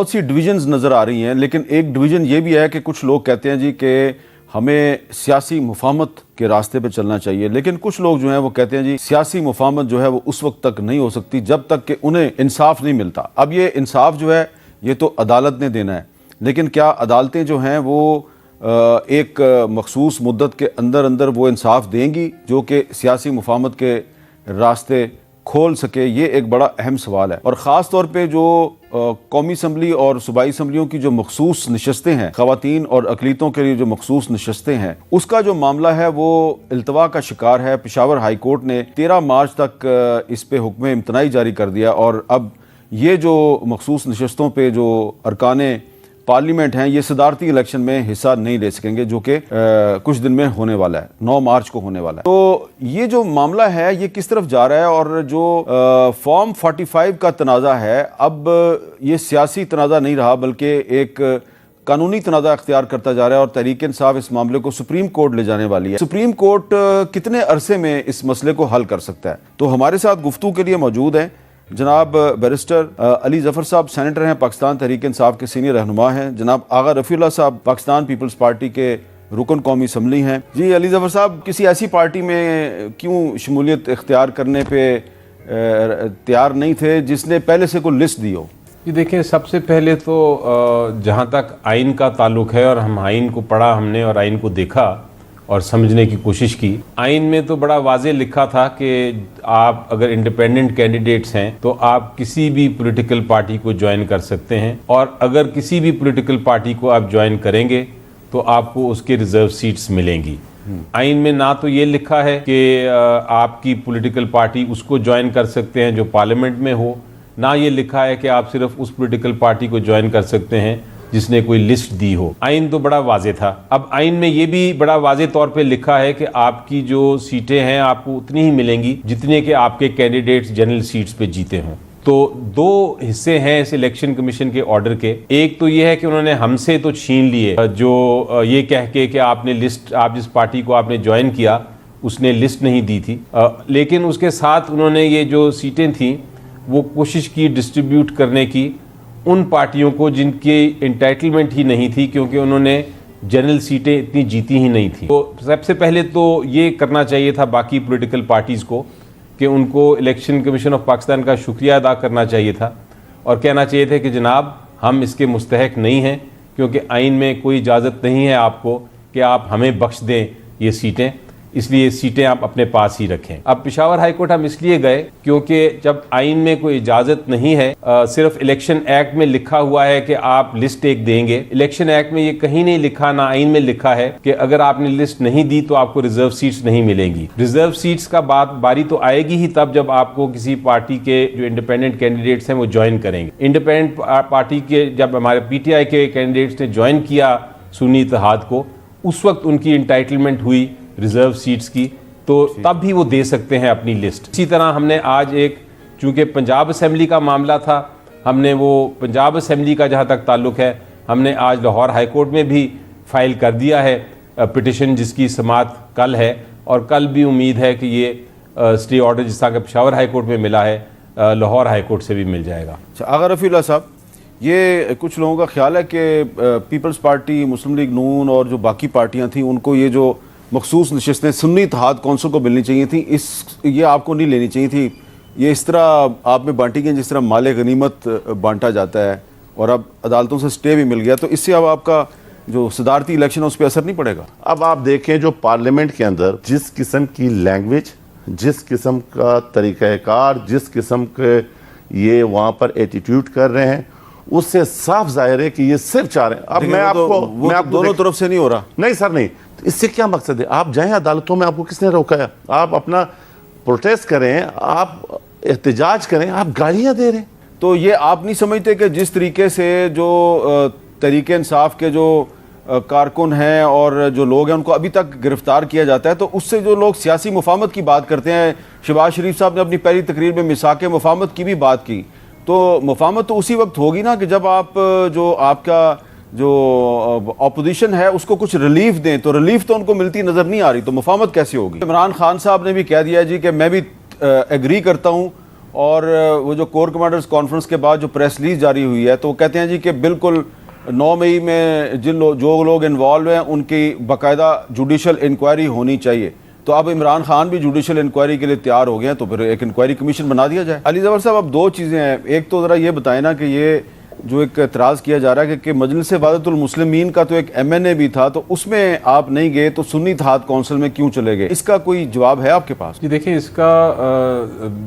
बहुत सी डिविजन्स नज़र आ रही हैं, लेकिन एक डिवीज़न ये भी है कि कुछ लोग कहते हैं जी कि हमें सियासी मुफाहमत के रास्ते पे चलना चाहिए, लेकिन कुछ लोग जो हैं वो कहते हैं जी सियासी मुफाहमत जो है वो उस वक्त तक नहीं हो सकती जब तक कि उन्हें इंसाफ नहीं मिलता। अब ये इंसाफ जो है ये तो अदालत ने देना है, लेकिन क्या अदालतें जो हैं वो एक मखसूस मुद्दत के अंदर अंदर वो इंसाफ देंगी जो कि सियासी मुफाहमत के रास्ते खोल सके? ये एक बड़ा अहम सवाल है। और ख़ास तौर पे जो कौमी असम्बली और सूबाई असम्बलियों की जो मखसूस नशस्तें हैं, ख़वातीन और अक़लियतों के लिए जो मखसूस नशस्तें हैं, उसका जो मामला है वो इल्तवा का शिकार है। पेशावर हाई कोर्ट ने 13 मार्च तक इस पे हुक्म इम्तनाई जारी कर दिया और अब ये जो मखसूस नशस्तों पे जो अरकान पार्लियामेंट हैं ये सदारती इलेक्शन में हिस्सा नहीं ले सकेंगे, जो कि कुछ दिन में होने वाला है, 9 मार्च को होने वाला है। तो ये जो मामला है ये किस तरफ जा रहा है? और जो फॉर्म 45 का तनाज़ा है, अब ये सियासी तनाज़ा नहीं रहा बल्कि एक कानूनी तनाज़ा अख्तियार करता जा रहा है और तहरीक इंसाफ इस मामले को सुप्रीम कोर्ट ले जाने वाली है। सुप्रीम कोर्ट कितने अरसे में इस मसले को हल कर सकता है? तो हमारे साथ गुफ्तगू के लिए मौजूद हैं जनाब बैरिस्टर अली ज़फ़र साहब, सेनेटर हैं, पाकिस्तान तहरीक इंसाफ के सीनियर रहनुमा हैं। जनाब आगा रफ़ीउल्लाह साहब, पाकिस्तान पीपल्स पार्टी के रुकन कौमी असम्बली हैं। जी अली ज़फ़र साहब, किसी ऐसी पार्टी में क्यों शमूलियत इख्तियार करने पे तैयार नहीं थे जिसने पहले से कोई लिस्ट दी हो? जी देखें, सबसे पहले तो जहाँ तक आइन का ताल्लुक़ है और हम आइन को पढ़ा हमने और आइन को देखा और समझने की कोशिश की, आइन में तो बड़ा वाज़े लिखा था कि आप अगर इंडिपेंडेंट कैंडिडेट्स हैं तो आप किसी भी पॉलिटिकल पार्टी को ज्वाइन कर सकते हैं, और अगर किसी भी पॉलिटिकल पार्टी को आप ज्वाइन करेंगे तो आपको उसके रिजर्व सीट्स मिलेंगी। आइन में ना तो ये लिखा है कि आपकी पॉलिटिकल पार्टी उसको ज्वाइन कर सकते हैं जो पार्लियामेंट में हो, ना ये लिखा है कि आप सिर्फ उस पॉलिटिकल पार्टी को ज्वाइन कर सकते हैं जिसने कोई लिस्ट दी हो। आइन तो बड़ा वाजे था। अब आइन में ये भी बड़ा वाजे तौर पे लिखा है कि आपकी जो सीटें हैं आपको उतनी ही मिलेंगी जितने के आपके कैंडिडेट्स जनरल सीट्स पे जीते हों। तो दो हिस्से हैं इस इलेक्शन कमीशन के ऑर्डर के। एक तो ये है कि उन्होंने हमसे तो छीन लिए जो ये कह के कि आपने लिस्ट, आप जिस पार्टी को आपने ज्वाइन किया उसने लिस्ट नहीं दी थी, लेकिन उसके साथ उन्होंने ये जो सीटें थी वो कोशिश की डिस्ट्रीब्यूट करने की उन पार्टियों को जिनकी इंटाइटलमेंट ही नहीं थी, क्योंकि उन्होंने जनरल सीटें इतनी जीती ही नहीं थी। तो सबसे पहले तो ये करना चाहिए था बाकी पॉलिटिकल पार्टीज़ को कि उनको इलेक्शन कमीशन ऑफ पाकिस्तान का शुक्रिया अदा करना चाहिए था और कहना चाहिए था कि जनाब हम इसके मुस्तहक नहीं हैं, क्योंकि आइन में कोई इजाज़त नहीं है आपको कि आप हमें बख्श दें ये सीटें, इसलिए सीटें आप अपने पास ही रखें। अब पेशावर हाई कोर्ट हम इसलिए गए क्योंकि जब आइन में कोई इजाज़त नहीं है, सिर्फ इलेक्शन एक्ट में लिखा हुआ है कि आप लिस्ट एक देंगे। इलेक्शन एक्ट में ये कहीं नहीं लिखा, ना आइन में लिखा है कि अगर आपने लिस्ट नहीं दी तो आपको रिजर्व सीट्स नहीं मिलेंगी। रिजर्व सीट्स का बारी तो आएगी ही तब जब आपको किसी पार्टी के जो इंडिपेंडेंट कैंडिडेट्स हैं वो ज्वाइन करेंगे। इंडिपेंडेंट पार्टी के जब हमारे PTI के कैंडिडेट्स ने ज्वाइन किया सुन्नी इत्तेहाद को, उस वक्त उनकी इंटाइटलमेंट हुई रिजर्व सीट्स की, तो तब भी वो दे सकते हैं अपनी लिस्ट। इसी तरह हमने आज एक, चूंकि पंजाब असेंबली का मामला था, हमने वो पंजाब असेंबली का जहाँ तक ताल्लुक़ है हमने आज लाहौर हाई कोर्ट में भी फाइल कर दिया है पिटिशन, जिसकी समाअत कल है और कल भी उम्मीद है कि ये स्टे ऑर्डर जिस तरह का पेशावर हाई कोर्ट में मिला है लाहौर हाई कोर्ट से भी मिल जाएगा। आगा रफ़ीउल्लाह साहब, ये कुछ लोगों का ख्याल है कि पीपल्स पार्टी, मुस्लिम लीग नून और जो बाकी पार्टियाँ थी उनको ये जो मखसूस नशस्तें सुन्नी इत्तेहाद कौंसिल को मिलनी चाहिए थी, ये आपको नहीं लेनी चाहिए थी, ये इस तरह आप में बांटी गई जिस तरह माले गनीमत बांटा जाता है, और अब अदालतों से स्टे भी मिल गया, तो इससे अब आपका जो सदारती इलेक्शन है उस पर असर नहीं पड़ेगा? अब आप देखें जो पार्लियामेंट के अंदर जिस किस्म की लैंग्वेज, जिस किस्म का तरीक़ाकार, जिस किस्म के ये वहाँ पर एटीट्यूड कर रहे हैं, उससे साफ जाहिर है कि ये सिर्फ चाह रहे हैं। अब मैं आपको दोनों तरफ से नहीं हो रहा। नहीं सर, नहीं, इससे क्या मकसद है? आप जाएं अदालतों में, आपको किसने रोका है? आप अपना प्रोटेस्ट करें, आप एहतजाज करें, आप गालियां दे रहे हैं। तो ये आप नहीं समझते कि जिस तरीके से जो तहरीक इंसाफ के जो कारकुन हैं और जो लोग हैं उनको अभी तक गिरफ्तार किया जाता है, तो उससे जो लोग सियासी मुफाहमत की बात करते हैं, शहबाज शरीफ साहब ने अपनी पहली तकरीर में मिसाक मुफाहमत की भी बात की, तो मुफाहमत तो उसी वक्त होगी ना कि जब आप जो आपका जो अपोजिशन है उसको कुछ रिलीफ दें, तो रिलीफ तो उनको मिलती नजर नहीं आ रही, तो मुफाहमत कैसे होगी? इमरान खान साहब ने भी कह दिया जी कि मैं भी एग्री करता हूँ और वो जो कोर कमांडर्स कॉन्फ्रेंस के बाद जो प्रेस रिलीज जारी हुई है तो वो कहते हैं जी कि बिल्कुल 9 मई में जो लोग इन्वॉल्व हैं उनकी बाकायदा जुडिशल इंक्वायरी होनी चाहिए। तो अब इमरान खान भी जुडिशल इंक्वायरी के लिए तैयार हो गए हैं, तो फिर एक इंक्वायरी कमीशन बना दिया जाए। अली ज़फ़र साहब, अब दो चीज़ें हैं, एक तो ज़रा ये बताएं ना कि ये जो एक एतराज़ किया जा रहा है कि मजलिस वहदतुल मुस्लिमीन का तो एक MNA भी था, तो उसमें आप नहीं गए तो सुन्नी इत्तेहाद कौंसिल में क्यों चले गए? इसका कोई जवाब है आपके पास? जी देखिए, इसका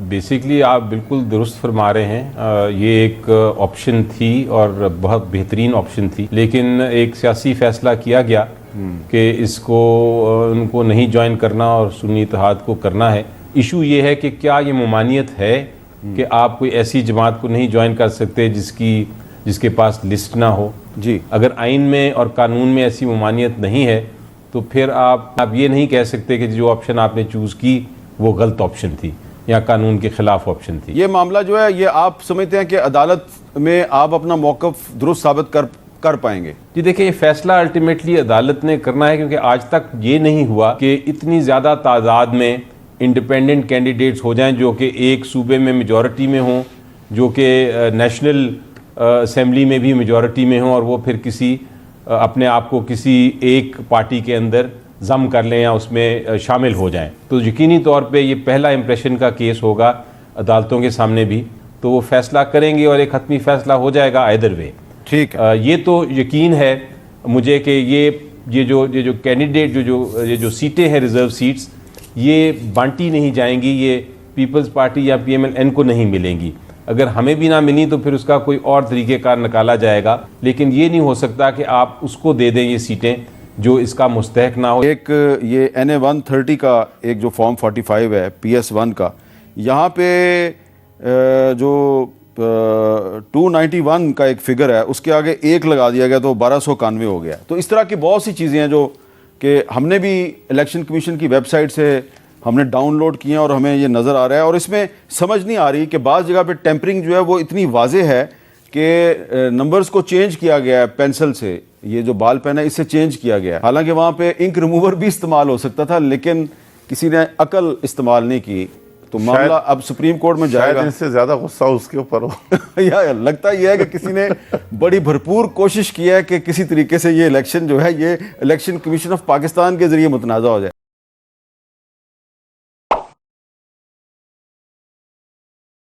बेसिकली आप बिल्कुल दुरुस्त फरमा रहे हैं। ये एक ऑप्शन थी और बहुत बेहतरीन ऑप्शन थी, लेकिन एक सियासी फैसला किया गया कि इसको उनको नहीं ज्वाइन करना और सुन्नी इत्तेहाद को करना है। इशू ये है कि क्या ये ममानियत है कि आप कोई ऐसी जमात को नहीं ज्वाइन कर सकते जिसके पास लिस्ट ना हो। जी, अगर आइन में और कानून में ऐसी ममानियत नहीं है तो फिर आप ये नहीं कह सकते कि जो ऑप्शन आपने चूज़ की वो गलत ऑप्शन थी या कानून के खिलाफ ऑप्शन थी। ये मामला जो है ये आप समझते हैं कि अदालत में आप अपना मौक़िफ़ दुरुस्त साबित कर पाएंगे? जी देखिए, ये फैसला अल्टीमेटली अदालत ने करना है, क्योंकि आज तक ये नहीं हुआ कि इतनी ज़्यादा तादाद में इंडिपेंडेंट कैंडिडेट्स हो जाएं जो कि एक सूबे में मेजॉरिटी में हों, जो कि नेशनल असेंबली में भी मेजॉरिटी में हों, और वो फिर अपने आप को किसी एक पार्टी के अंदर जम कर लें या उसमें शामिल हो जाएं। तो यकीनी तौर पे ये पहला इम्प्रेशन का केस होगा अदालतों के सामने भी, तो वो फैसला करेंगे और एक हतमी फैसला हो जाएगा आइदर वे। ठीक है, ये तो यकीन है मुझे कि ये जो कैंडिडेट ये जो सीटें हैं, रिजर्व सीट्स, ये बांटी नहीं जाएंगी, ये पीपल्स पार्टी या PMLN को नहीं मिलेंगी। अगर हमें भी ना मिली तो फिर उसका कोई और तरीक़ेकार निकाला जाएगा, लेकिन ये नहीं हो सकता कि आप उसको दे दें ये सीटें जो इसका मुस्तहक ना हो। एक ये NA 130 का एक जो फॉर्म 45 है PS1 का, यहाँ पे जो 291 का एक फिगर है, उसके आगे 1 लगा दिया गया तो 1291 हो गया। तो इस तरह की बहुत सी चीज़ें हैं जो कि हमने भी इलेक्शन कमीशन की वेबसाइट से हमने डाउनलोड किए हैं और हमें ये नज़र आ रहा है, और इसमें समझ नहीं आ रही कि बाज़ जगह पे टेम्परिंग जो है वो इतनी वाजे है कि नंबर्स को चेंज किया गया है पेंसिल से, ये जो बाल पेन है इससे चेंज किया गया है। हालांकि वहाँ पे इंक रिमूवर भी इस्तेमाल हो सकता था, लेकिन किसी ने अकल इस्तेमाल नहीं की, तो मामला अब सुप्रीम कोर्ट में जाएगा। इससे ज़्यादा गुस्सा उसके ऊपर हो या लगता यह है कि किसी ने बड़ी भरपूर कोशिश की है कि किसी तरीके से ये इलेक्शन जो है ये इलेक्शन कमीशन ऑफ पाकिस्तान के जरिए मुतनाज़ा हो जाए।